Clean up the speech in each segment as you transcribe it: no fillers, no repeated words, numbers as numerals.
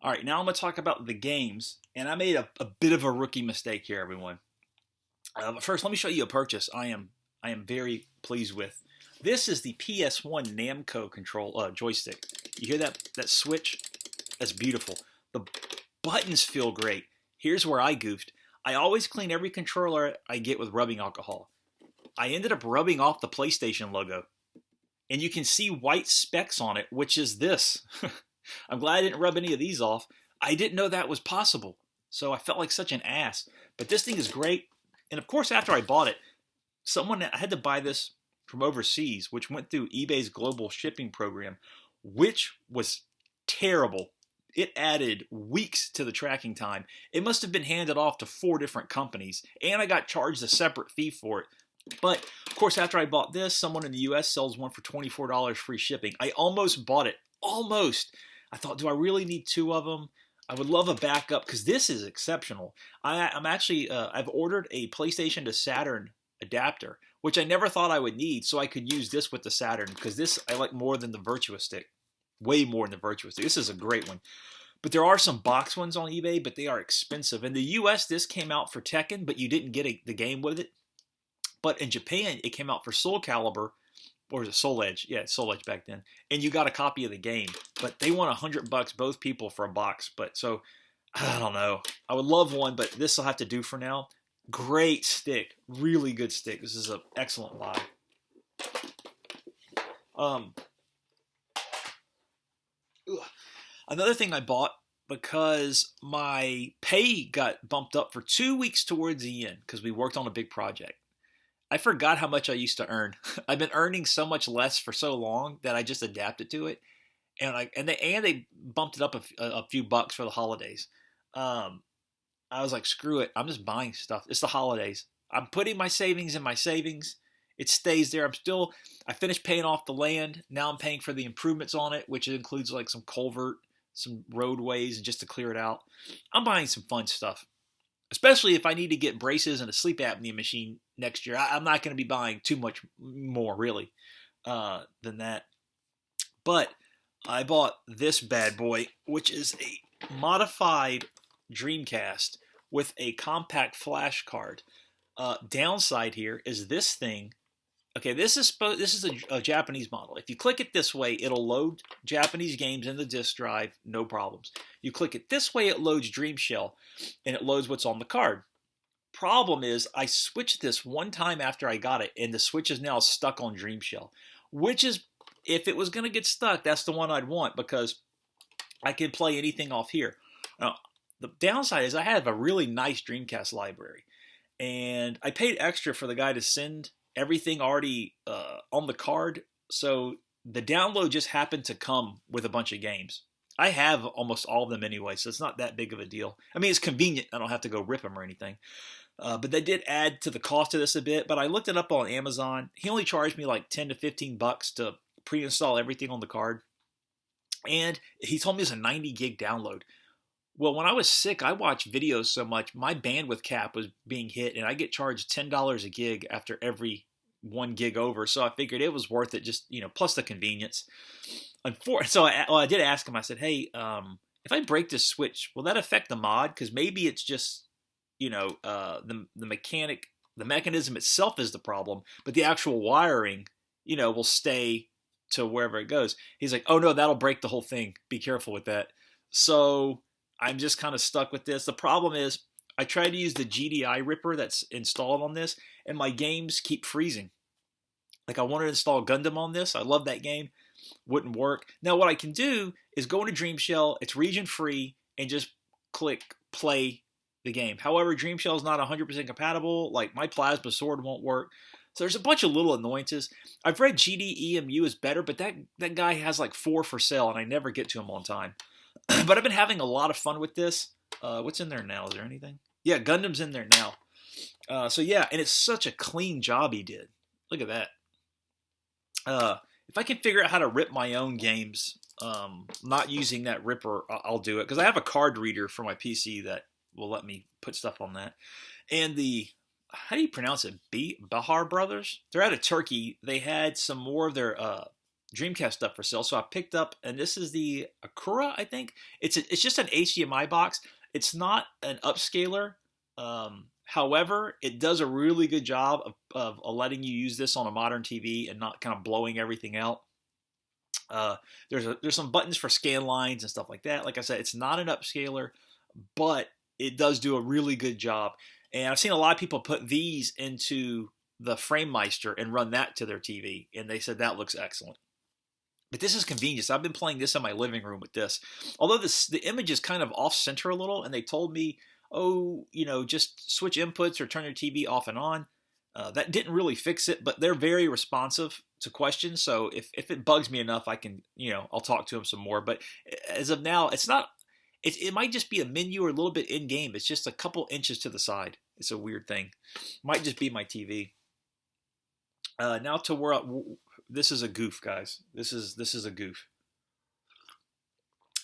All right, now I'm going to talk about the games, and I made a bit of a rookie mistake here, everyone. But first, let me show you a purchase I am very pleased with. This is the PS1 Namco control joystick. You hear that switch? That's beautiful. The buttons feel great. Here's where I goofed. I always clean every controller I get with rubbing alcohol. I ended up rubbing off the PlayStation logo, and you can see white specks on it, which is this. I'm glad I didn't rub any of these off. I didn't know that was possible, so I felt like such an ass. But this thing is great, and of course, after I bought it, I had to buy this from overseas, which went through eBay's global shipping program, which was terrible. It added weeks to the tracking time. It must have been handed off to 4 different companies, and I got charged a separate fee for it. But, of course, after I bought this, someone in the US sells one for $24 free shipping. I almost bought it. Almost. I thought, do I really need 2 of them? I would love a backup because this is exceptional. I've ordered a PlayStation to Saturn adapter, which I never thought I would need, so I could use this with the Saturn because this I like more than the Virtua Stick. Way more than the Virtua Stick. This is a great one. But there are some box ones on eBay, but they are expensive. In the US, this came out for Tekken, but you didn't get the game with it. But in Japan, it came out for Soul Calibur, or was it Soul Edge? Yeah, Soul Edge back then. And you got a copy of the game. But they want $100 both people for a box. But so, I don't know. I would love one, but this will have to do for now. Great stick. Really good stick. This is an excellent buy. Um, Another thing I bought because my pay got bumped up for 2 weeks towards the end because we worked on a big project. I forgot how much I used to earn. I've been earning so much less for so long that I just adapted to it, and they bumped it up a few bucks for the holidays. Um, I was like, screw it, I'm just buying stuff. It's the holidays. I'm putting my savings in my savings. It stays there. I finished paying off the land. Now I'm paying for the improvements on it, which includes like some culvert, some roadways, and just to clear it out. I'm buying some fun stuff, especially if I need to get braces and a sleep apnea machine next year. I'm not going to be buying too much more, really, than that. But I bought this bad boy, which is a modified Dreamcast with a compact flash card. Downside here is this thing. Okay, this is a Japanese model. If you click it this way, it'll load Japanese games in the disk drive, no problems. You click it this way, it loads Dream Shell, and it loads what's on the card. Problem is, I switched this one time after I got it, and the switch is now stuck on Dream Shell, which is, if it was going to get stuck, that's the one I'd want because I can play anything off here. Now, the downside is I have a really nice Dreamcast library, and I paid extra for the guy to send everything already on the card, so the download just happened to come with a bunch of games. I have almost all of them anyway, so it's not that big of a deal. I mean, it's convenient. I don't have to go rip them or anything. But they did add to the cost of this a bit. But I looked it up on Amazon. He only charged me like 10 to 15 bucks to pre-install everything on the card, and he told me it's a 90 gig download. Well, when I was sick, I watched videos so much, my bandwidth cap was being hit, and I get charged $10 a gig after every 1 gig over. So I figured it was worth it, just plus the convenience. So I did ask him. I said, "Hey, if I break this switch, will that affect the mod? Because maybe it's just the mechanism itself is the problem, but the actual wiring, will stay to wherever it goes." He's like, "Oh no, that'll break the whole thing. Be careful with that." So I'm just kind of stuck with this. The problem is I tried to use the GDI ripper that's installed on this, and my games keep freezing. Like I wanted to install Gundam on this. I love that game. Wouldn't work. Now what I can do is go into Dream Shell. It's region free, and just click play the game. However, Dream Shell is not 100% compatible. Like my Plasma Sword won't work. So there's a bunch of little annoyances. I've read GDEMU is better, but that guy has like 4 for sale, and I never get to him on time. But I've been having a lot of fun with this. What's in there now? Is there anything? Yeah, Gundam's in there now. So yeah, and it's such a clean job he did. Look at that. If I can figure out how to rip my own games, not using that ripper, I'll do it. Because I have a card reader for my PC that will let me put stuff on that. And how do you pronounce it? Bahar Brothers? They're out of Turkey. They had some more of their Dreamcast stuff for sale. So I picked up, and this is the Akura, I think. It's just an HDMI box. It's not an upscaler. However, it does a really good job of letting you use this on a modern TV and not kind of blowing everything out. There's some buttons for scan lines and stuff like that. Like I said, it's not an upscaler, but it does do a really good job. And I've seen a lot of people put these into the FrameMeister and run that to their TV, and they said that looks excellent. But this is convenience. I've been playing this in my living room with this. Although the image is kind of off center a little, and they told me, oh, just switch inputs or turn your TV off and on. That didn't really fix it, but they're very responsive to questions. So if it bugs me enough, I can, I'll talk to them some more. But as of now, it's not. It might just be a menu or a little bit in game. It's just a couple inches to the side. It's a weird thing. Might just be my TV. Now to where this is a goof, guys. This is a goof.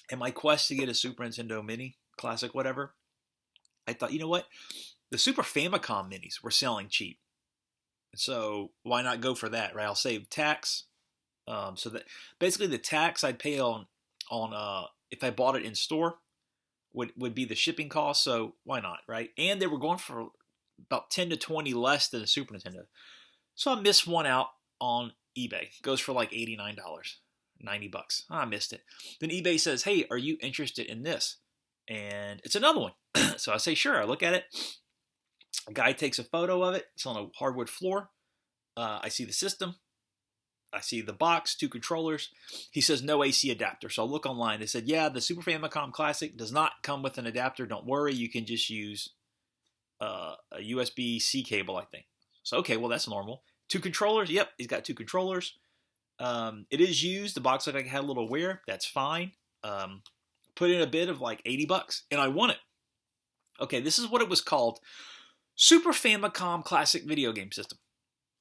In my quest to get a Super Nintendo Mini, Classic, whatever, I thought, you know what? The Super Famicom Minis were selling cheap. So why not go for that, right? I'll save tax. So that basically the tax I'd pay on if I bought it in store would be the shipping cost. So why not, right? And they were going for about 10 to 20 less than a Super Nintendo. So I missed one out on eBay. It goes for like $89, $90. I missed it. Then eBay says, hey, are you interested in this? And it's another one. So I say, sure. I look at it. A guy takes a photo of it. It's on a hardwood floor. I see the system. I see the box, 2 controllers. He says no AC adapter. So I look online. They said, yeah, the Super Famicom Classic does not come with an adapter. Don't worry. You can just use a USB-C cable, I think. So, okay, well, that's normal. 2 controllers. Yep, he's got 2 controllers. It is used. The box looked like it had a little wear. That's fine. Put in a bid of like $80, and I won it. Okay, this is what it was called. Super Famicom Classic Video Game System.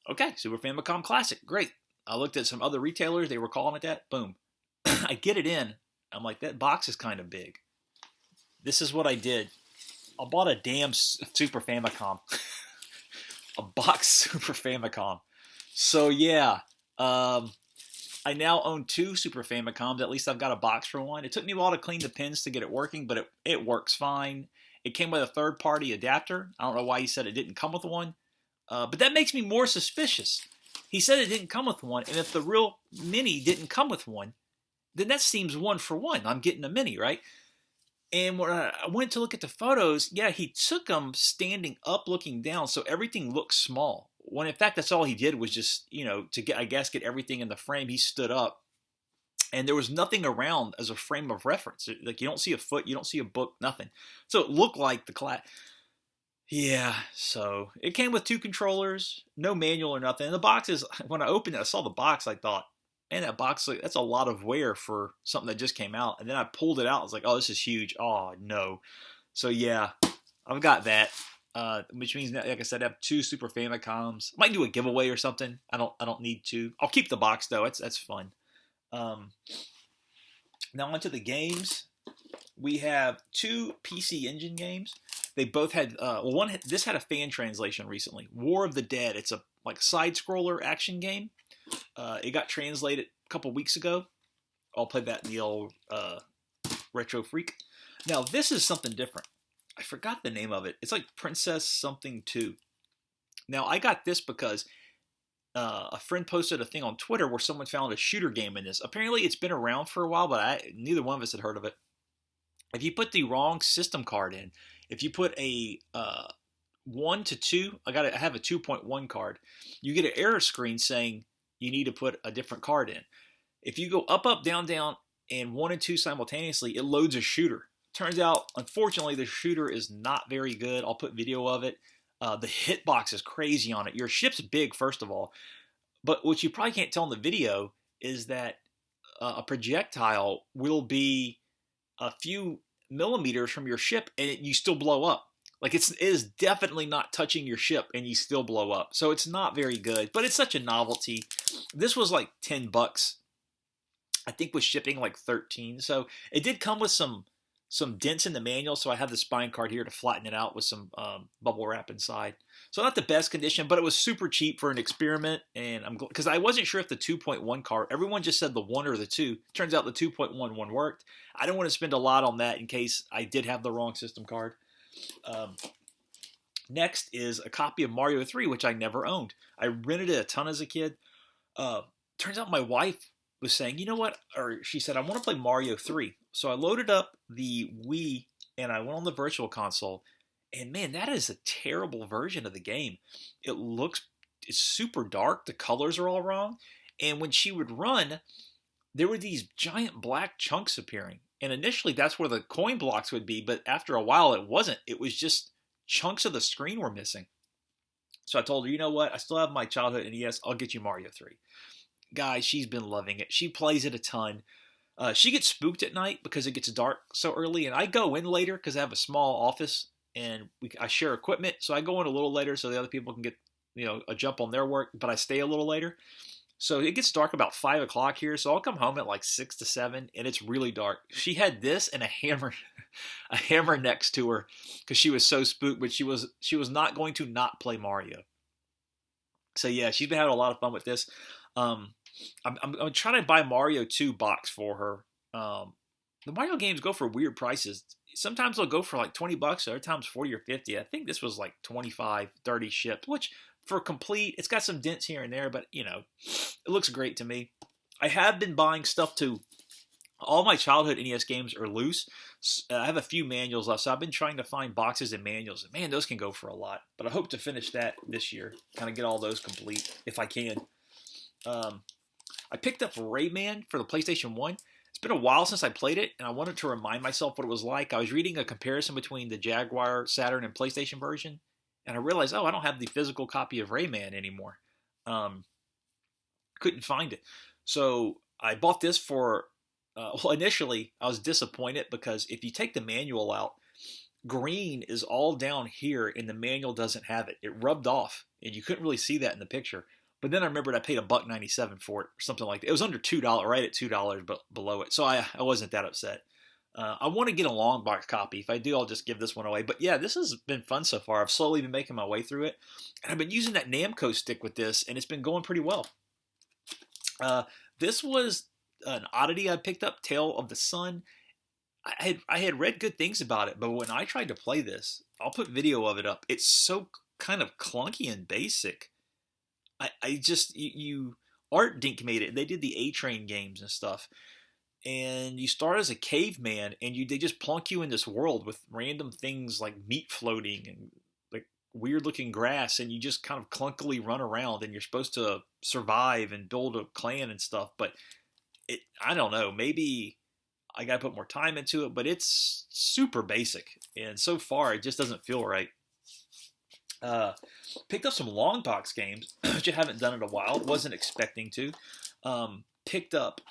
Okay, Super Famicom Classic. Great. I looked at some other retailers. They were calling it that. Boom. I get it in. I'm like, that box is kind of big. This is what I did. I bought a damn Super Famicom. A box Super Famicom. So yeah, I now own 2 Super Famicoms. At least I've got a box for one. It took me a while to clean the pins to get it working, but it works fine. It came with a third-party adapter. I don't know why he said it didn't come with one, but that makes me more suspicious. He said it didn't come with one, and if the real Mini didn't come with one, then that seems 1 for 1. I'm getting a Mini, right? And when I went to look at the photos, yeah, he took them standing up, looking down, so everything looks small. When in fact, that's all he did was just, to get everything in the frame. He stood up, and there was nothing around as a frame of reference. Like, you don't see a foot, you don't see a book, nothing. So it looked like the class. Yeah, so it came with 2 controllers, no manual or nothing. And the box is, when I opened it, I saw the box, I thought, man, that box, that's a lot of wear for something that just came out. And then I pulled it out. I was like, oh, this is huge. Oh, no. So, yeah, I've got that, which means, that, like I said, I have 2 Super Famicoms. Might do a giveaway or something. I don't need to. I'll keep the box, though. That's fun. Now onto the games. We have 2 PC Engine games. They both had, this had a fan translation recently. War of the Dead. It's a side-scroller action game. It got translated a couple weeks ago. I'll play that in the old Retro Freak. Now, this is something different. I forgot the name of it. It's like Princess something 2. Now, I got this because a friend posted a thing on Twitter where someone found a shooter game in this. Apparently, it's been around for a while, but neither one of us had heard of it. If you put the wrong system card in, if you put a 1 to 2, I have a 2.1 card, you get an error screen saying you need to put a different card in. If you go up, up, down, down, and 1 and 2 simultaneously, it loads a shooter. Turns out, unfortunately, the shooter is not very good. I'll put video of it. The hitbox is crazy on it. Your ship's big, first of all. But what you probably can't tell in the video is that a projectile will be a few millimeters from your ship and you still blow up. Like, it is definitely not touching your ship and you still blow up. So it's not very good, but it's such a novelty. This was like $10. I think with shipping like 13. So it did come with some some dents in the manual, so I have the spine card here to flatten it out with some bubble wrap inside. So not the best condition, but it was super cheap for an experiment, and I'm because I wasn't sure if the 2.1 card. Everyone just said the 1 or the 2. Turns out the 2.1 one worked. I don't want to spend a lot on that in case I did have the wrong system card. Um, Next is a copy of Mario 3, which I never owned. I rented it a ton as a kid. Uh, Turns out my wife was saying, you know what? Or she said, I want to play Mario 3. So I loaded up the Wii and I went on the Virtual Console. And man, that is a terrible version of the game. It's super dark. The colors are all wrong. And when she would run, there were these giant black chunks appearing. And initially, that's where the coin blocks would be. But after a while, it wasn't. It was just chunks of the screen were missing. So I told her, you know what? I still have my childhood NES. I'll get you Mario 3. Guys, she's been loving it. She plays it a ton. She gets spooked at night because it gets dark so early, and I go in later because I have a small office and I share equipment. So I go in a little later so the other people can get a jump on their work, but I stay a little later. So it gets dark about 5 o'clock here. So I'll come home at like 6 to 7, and it's really dark. She had this and a hammer, a hammer next to her because she was so spooked, but she was not going to not play Mario. So yeah, she's been having a lot of fun with this. I'm trying to buy Mario 2 box for her. The Mario games go for weird prices. Sometimes they'll go for like $20, other times 40 or 50. I think this was like 25, 30 shipped, which for complete, it's got some dents here and there, but it looks great to me. I have been buying stuff too. All my childhood NES games are loose. I have a few manuals left, so I've been trying to find boxes and manuals. Man, those can go for a lot. But I hope to finish that this year. Kind of get all those complete if I can. I picked up Rayman for the PlayStation 1. It's been a while since I played it, and I wanted to remind myself what it was like. I was reading a comparison between the Jaguar, Saturn, and PlayStation version, and I realized, I don't have the physical copy of Rayman anymore. Couldn't find it. So I bought this for, initially I was disappointed because if you take the manual out, green is all down here and the manual doesn't have it. It rubbed off, and you couldn't really see that in the picture. But then I remembered I paid $1.97 for it or something like that. It was under $2, right at $2, but below it. So I wasn't that upset. I want to get a long box copy. If I do, I'll just give this one away. But yeah, this has been fun so far. I've slowly been making my way through it. And I've been using that Namco stick with this, and it's been going pretty well. This was an oddity I picked up, Tale of the Sun. I had read good things about it, but when I tried to play this, I'll put video of it up. It's so kind of clunky and basic. Art Dink made it. They did the A-Train games and stuff. And you start as a caveman, and they just plunk you in this world with random things like meat floating and like weird looking grass, and you just kind of clunkily run around, and you're supposed to survive and build a clan and stuff. But I don't know, maybe I gotta put more time into it, but it's super basic, and so far it just doesn't feel right. Picked up some long box games, which I haven't done in a while. Wasn't expecting to. Picked up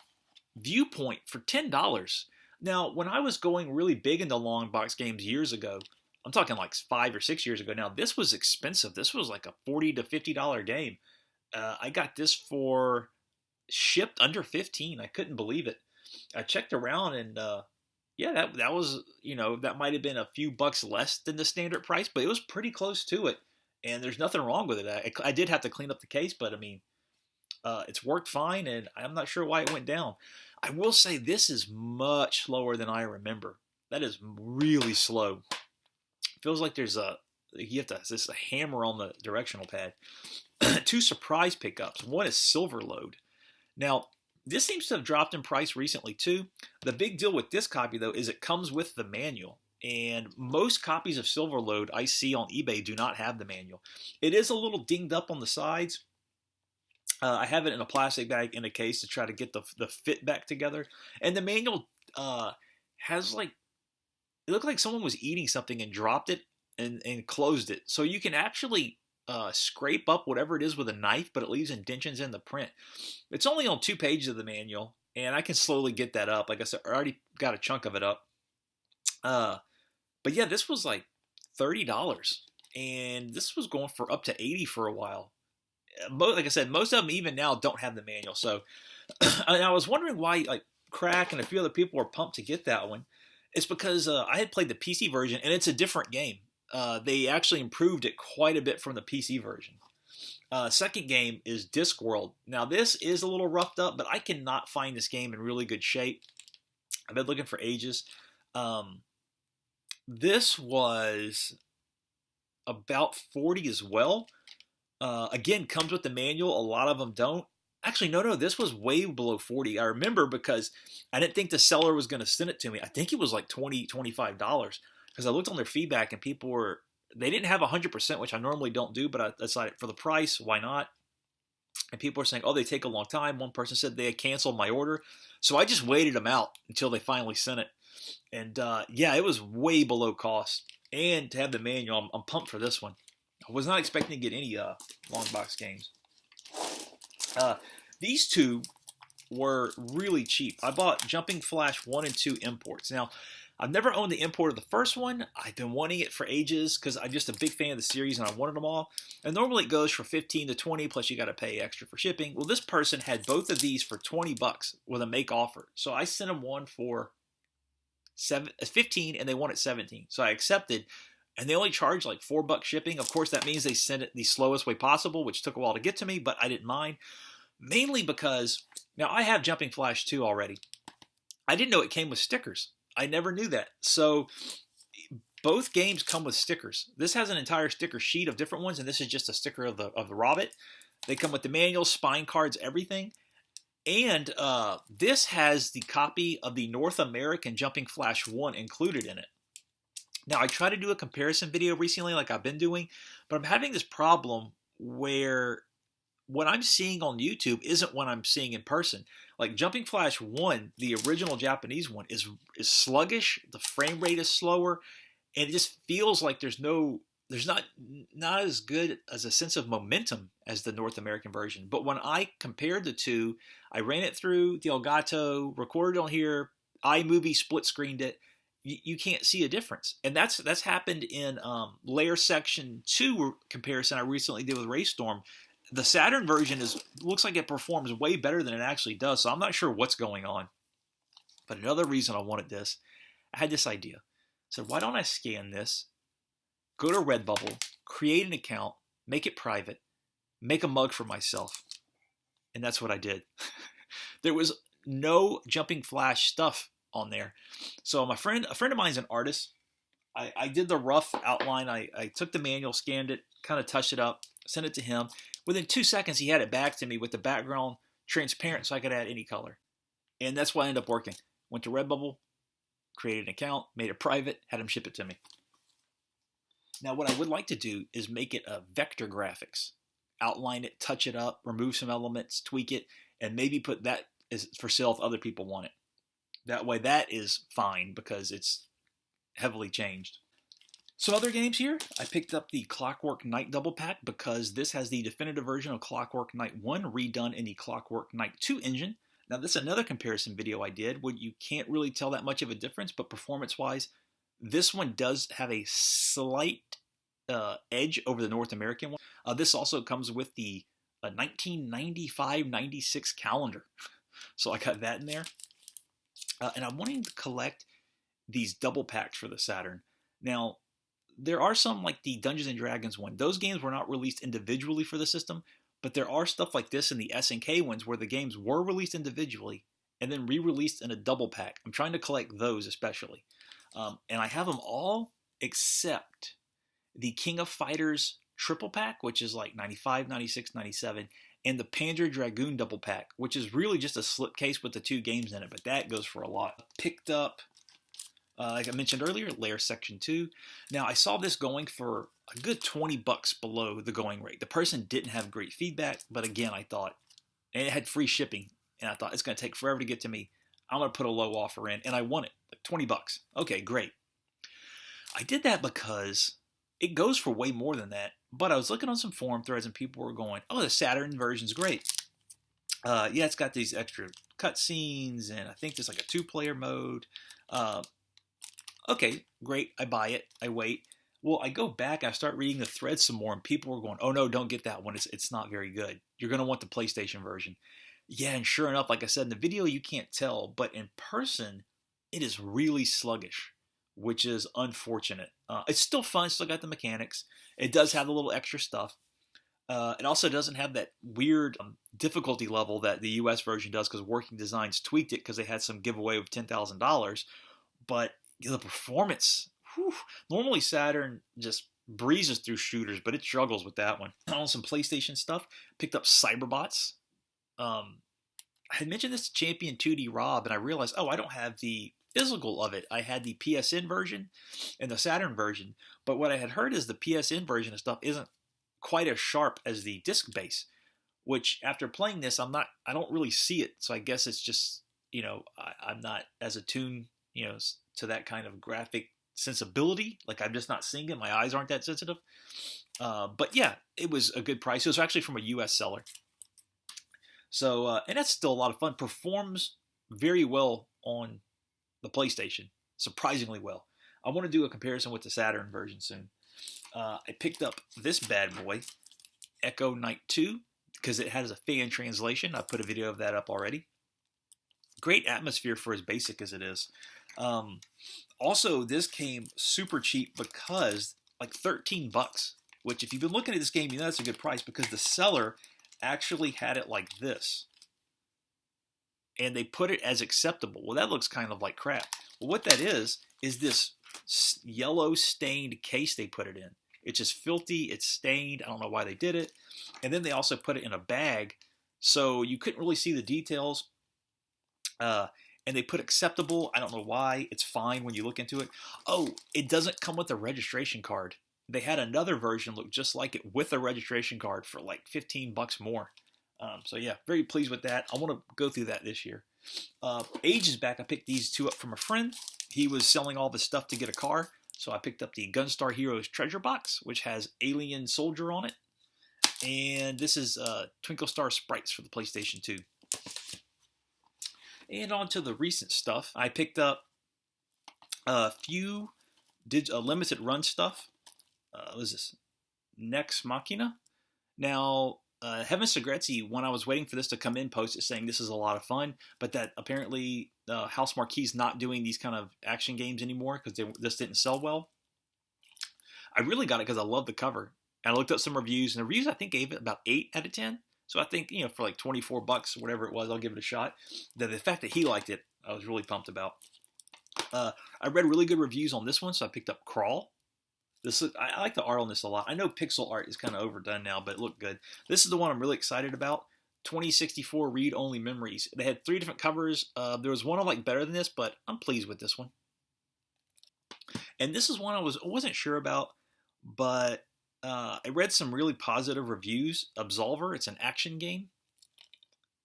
Viewpoint for $10. Now, when I was going really big into long box games years ago, I'm talking like 5 or 6 years ago now, this was expensive. This was like a $40 to $50 game. I got this for shipped under 15. I couldn't believe it. I checked around and yeah, that was, that might have been a few bucks less than the standard price, but it was pretty close to it. And there's nothing wrong with it. I did have to clean up the case, but I mean, it's worked fine, and I'm not sure why it went down. I will say this is much slower than I remember. That is really slow. It feels like there's a hammer on the directional pad. 2 surprise pickups. One is Silverlode. Now, this seems to have dropped in price recently too. The big deal with this copy though is it comes with the manual. And most copies of Silverlode I see on eBay do not have the manual. It is a little dinged up on the sides. I have it in a plastic bag in a case to try to get the fit back together. And the manual has it looked like someone was eating something and dropped it and closed it. So you can actually scrape up whatever it is with a knife, but it leaves indentions in the print. It's only on 2 pages of the manual, and I can slowly get that up. Like I said, I already got a chunk of it up. But yeah, this was like $30, and this was going for up to $80 for a while. Like I said, most of them even now don't have the manual. So I was wondering why like Crack and a few other people were pumped to get that one. It's because I had played the PC version, and it's a different game. They actually improved it quite a bit from the PC version. Second game is Discworld. Now, this is a little roughed up, but I cannot find this game in really good shape. I've been looking for ages. Um, this was about 40 as well. Again, comes with the manual. A lot of them don't. Actually, no, this was way below 40. I remember because I didn't think the seller was going to send it to me. I think it was like $25 because I looked on their feedback and people were, they didn't have 100%, which I normally don't do, but I decided for the price, why not? And people were saying, oh, they take a long time. One person said they had canceled my order. So I just waited them out until they finally sent it. And yeah, it was way below cost. And to have the manual, I'm pumped for this one. I was not expecting to get any long box games. These two were really cheap. I bought Jumping Flash 1 and 2 imports. Now, I've never owned the import of the first one. I've been wanting it for ages because I'm just a big fan of the series and I wanted them all. And normally it goes for 15 to 20, plus you got to pay extra for shipping. Well, this person had both of these for 20 bucks with a make offer. So I sent them one for 15 and they wanted 17. So I accepted. And they only charge like $4 shipping. Of course, that means they sent it the slowest way possible, which took a while to get to me, but I didn't mind. Mainly because, now I have Jumping Flash 2 already. I didn't know it came with stickers. I never knew that. So both games come with stickers. This has an entire sticker sheet of different ones, and this is just a sticker of the Robert. They come with the manual, spine cards, everything. And this has the copy of the North American Jumping Flash 1 included in it. Now, I tried to do a comparison video recently like I've been doing, but I'm having this problem where what I'm seeing on YouTube isn't what I'm seeing in person. Like Jumping Flash 1, the original Japanese one, is sluggish, the frame rate is slower, and it just feels like there's not as good as a sense of momentum as the North American version. But when I compared the two, I ran it through the Elgato, recorded on here, iMovie split screened it. You can't see a difference, and that's happened in Layer Section 2 comparison I recently did with Raystorm. The Saturn version looks like it performs way better than it actually does, so I'm not sure what's going on. But another reason I wanted this, I had this idea. I said, why don't I scan this, go to Redbubble, create an account, make it private, make a mug for myself, and that's what I did. There was no Jumping Flash stuff on there. So a friend of mine is an artist. I did the rough outline. I took the manual, scanned it, kind of touched it up, sent it to him. Within 2 seconds, he had it back to me with the background transparent so I could add any color. And that's why I ended up working. Went to Redbubble, created an account, made it private, had him ship it to me. Now, what I would like to do is make it a vector graphics. Outline it, touch it up, remove some elements, tweak it, and maybe put that as for sale if other people want it. That way, that is fine because it's heavily changed. Some other games here. I picked up the Clockwork Knight double pack because this has the definitive version of Clockwork Knight 1 redone in the Clockwork Knight 2 engine. Now, this is another comparison video I did where you can't really tell that much of a difference, but performance-wise, this one does have a slight edge over the North American one. This also comes with the 1995-96 calendar. So I got that in there. And I'm wanting to collect these double packs for the Saturn. Now, there are some like the Dungeons & Dragons one. Those games were not released individually for the system, but there are stuff like this in the SNK ones where the games were released individually and then re-released in a double pack. I'm trying to collect those especially. And I have them all except the King of Fighters triple pack, which is like 95, 96, 97, and the Panzer Dragoon double pack, which is really just a slipcase with the 2 games in it, but that goes for a lot. Picked up, like I mentioned earlier, Layer Section 2. Now, I saw this going for a good 20 bucks below the going rate. The person didn't have great feedback, but again, I thought, and it had free shipping, and I thought it's going to take forever to get to me. I'm going to put a low offer in, and I won it, like 20 bucks. Okay, great. I did that because it goes for way more than that, but I was looking on some forum threads, and people were going, oh, the Saturn version's great. Yeah, it's got these extra cutscenes, and I think there's like a 2-player mode. Okay, great. I buy it. I wait. Well, I go back. I start reading the threads some more, and people are going, "Oh no, don't get that one. It's not very good. You're gonna want the PlayStation version." Yeah, and sure enough, like I said in the video, you can't tell, but in person, it is really sluggish, which is unfortunate. It's still fun, still got the mechanics. It does have a little extra stuff. It also doesn't have that weird difficulty level that the US version does because Working Designs tweaked it because they had some giveaway of $10,000. But the performance, whew, normally Saturn just breezes through shooters, but it struggles with that one. On some PlayStation stuff, picked up Cyberbots. I had mentioned this to Champion 2D Rob, and I realized, oh, I don't have the physical of it. I had the PSN version and the Saturn version, but what I had heard is the PSN version of stuff isn't quite as sharp as the disc base. Which, after playing this, I don't really see it. So I guess it's just, I'm not as attuned, to that kind of graphic sensibility. Like I'm just not seeing it. My eyes aren't that sensitive. But yeah, it was a good price. It was actually from a U.S. seller. So, and that's still a lot of fun. Performs very well on the PlayStation, surprisingly well. I want to do a comparison with the Saturn version soon. I picked up this bad boy, Echo Knight 2, because it has a fan translation. I put a video of that up already. Great atmosphere for as basic as it is. Also, this came super cheap because like $13, which if you've been looking at this game, you know that's a good price because the seller actually had it like this. And they put it as acceptable. Well, that looks kind of like crap. Well, what that is this yellow stained case they put it in. It's just filthy. It's stained. I don't know why they did it. And then they also put it in a bag, so you couldn't really see the details. And they put acceptable. I don't know why. It's fine when you look into it. Oh, it doesn't come with a registration card. They had another version look just like it with a registration card for like $15 more. So yeah, very pleased with that. I want to go through that this year. Ages back, I picked these two up from a friend. He was selling all the stuff to get a car, so I picked up the Gunstar Heroes Treasure Box, which has Alien Soldier on it. And this is Twinkle Star Sprites for the PlayStation 2. And on to the recent stuff. I picked up a few limited run stuff. What is this? Nex Machina. Now, Heaven Segrezzi, when I was waiting for this to come in, posted saying this is a lot of fun, but that apparently House Marquee's not doing these kind of action games anymore because this didn't sell well. I really got it because I love the cover. And I looked up some reviews, and the reviews I think gave it about 8 out of 10. So I think, for like $24, whatever it was, I'll give it a shot. The fact that he liked it, I was really pumped about. I read really good reviews on this one, so I picked up Crawl. I like the art on this a lot. I know pixel art is kind of overdone now, but it looked good. This is the one I'm really excited about. 2064 read-only memories. They had 3 different covers. There was one I liked better than this, but I'm pleased with this one. And this is one I wasn't sure about, but I read some really positive reviews. Absolver, it's an action game.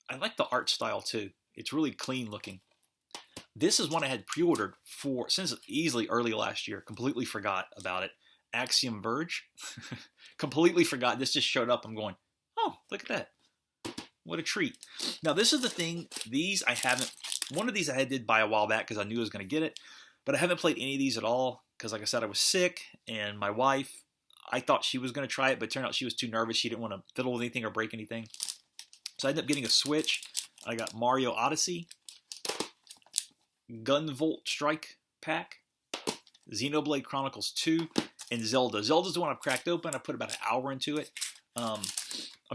I like the art style too. It's really clean looking. This is one I had pre-ordered since easily early last year. Completely forgot about it. Axiom Verge. Completely forgot. This just showed up. I'm going, oh, look at that. What a treat. Now, this is the thing. These I haven't. One of these I did buy a while back because I knew I was going to get it. But I haven't played any of these at all because, like I said, I was sick. And my wife, I thought she was going to try it, but it turned out she was too nervous. She didn't want to fiddle with anything or break anything. So I ended up getting a Switch. I got Mario Odyssey, Gunvolt Strike Pack, Xenoblade Chronicles 2, and Zelda. Zelda's the one I've cracked open. I put about an hour into it. I'm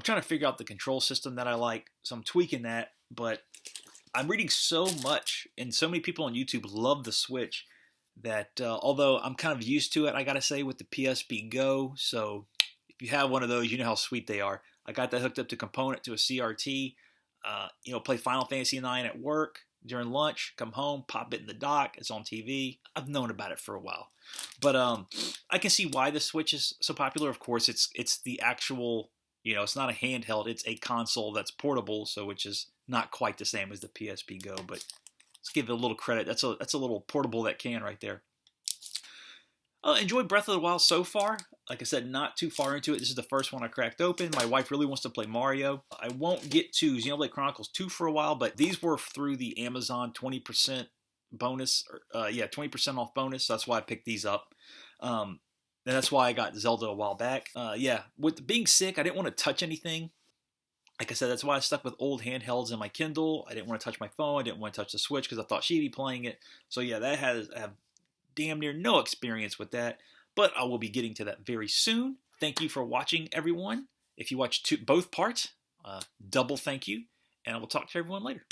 trying to figure out the control system that I like, so I'm tweaking that. But I'm reading so much, and so many people on YouTube love the Switch that although I'm kind of used to it, I gotta say, with the PSP Go. So if you have one of those, you know how sweet they are. I got that hooked up to Component to a CRT. Play Final Fantasy IX at work during lunch, come home, pop it in the dock. It's on TV. I've known about it for a while, but I can see why the Switch is so popular. Of course, it's the actual, it's not a handheld. It's a console that's portable, so which is not quite the same as the PSP Go. But let's give it a little credit. That's a little portable that can right there. Enjoy Breath of the Wild so far. Like I said, not too far into it. This is the first one I cracked open. My wife really wants to play Mario. I won't get to Xenoblade Chronicles 2 for a while, but these were through the Amazon 20% bonus. 20% off bonus. So that's why I picked these up. And that's why I got Zelda a while back. With being sick, I didn't want to touch anything. Like I said, that's why I stuck with old handhelds in my Kindle. I didn't want to touch my phone. I didn't want to touch the Switch because I thought she'd be playing it. So yeah, I have damn near no experience with that. But I will be getting to that very soon. Thank you for watching, everyone. If you watch both parts, double thank you. And I will talk to everyone later.